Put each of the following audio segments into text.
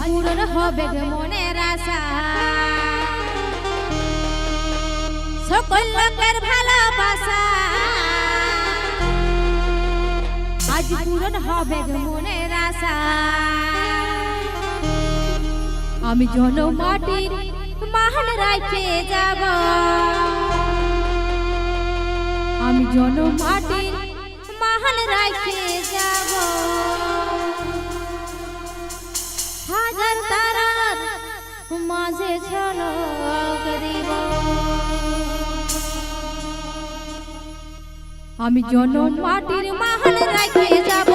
পূরণ হবে মনের আশা, সকল লোকের ভালোবাসা। আজ পূরণ হবে মনের আশা। আমি জনমাটির মান রাখে যাব, আমি জনমাটির মান রাখে যাব। হাজার তারার মাঝে ঝলক দিব, আমি জনমাটির মান রাখে যাব,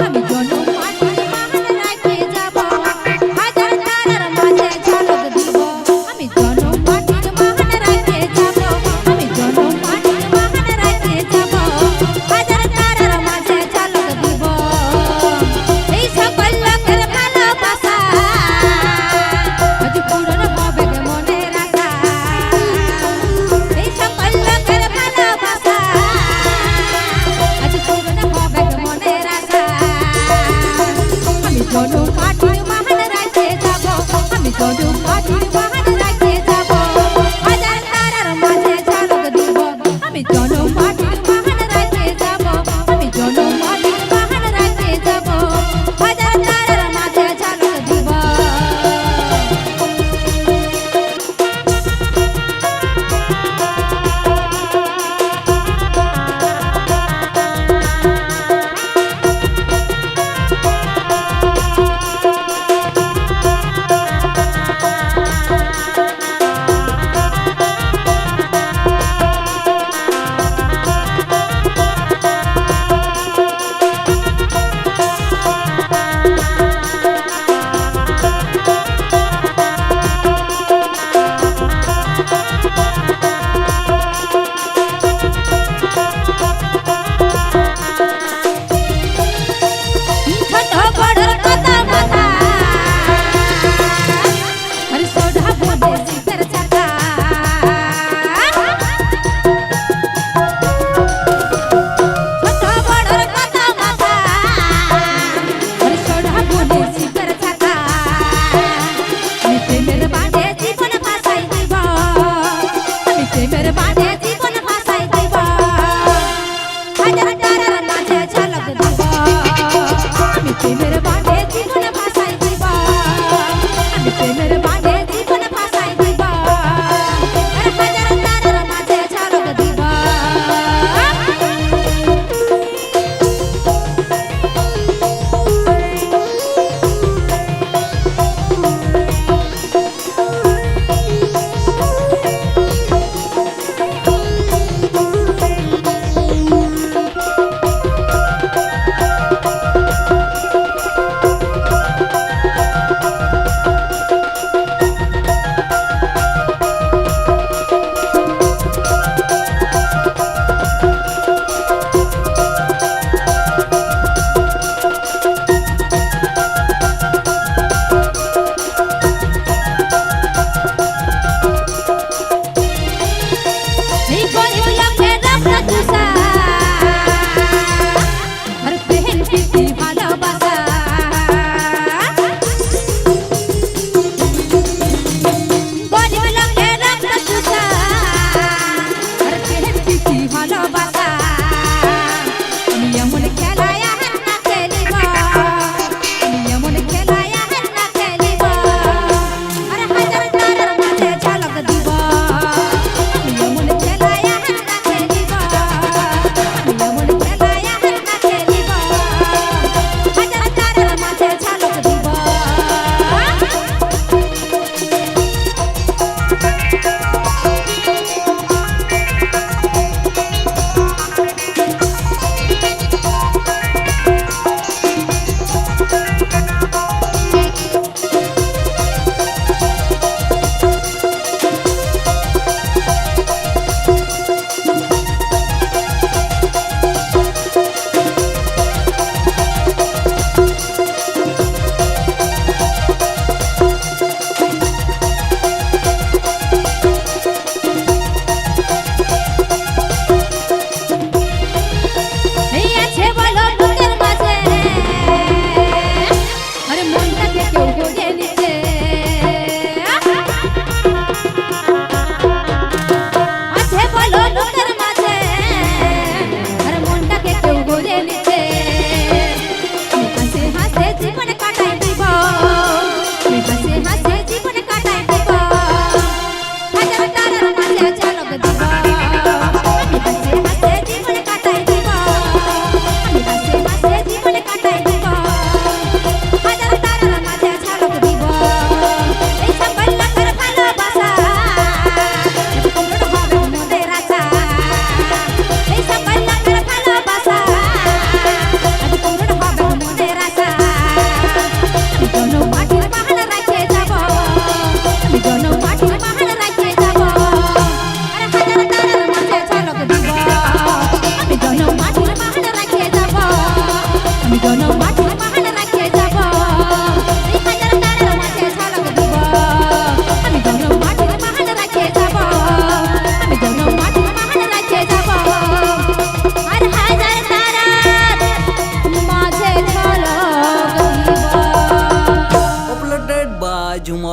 আমি জনমাটির মান রাখে যাব। হাজার তারার মাঝে ঝলক দিব, আমি জনমাটির মান রাখে যাব, আমি জনমাটির মান রাখে যাব। হাজার তারার মাঝে ঝলক দিব, এই সকল লোকের ভালোবাসা। আজ পূরণ হবে মনের আশা, এই সকল লোকের ভালোবাসা। আজ পূরণ হবে মনের আশা।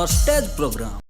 Stage programme.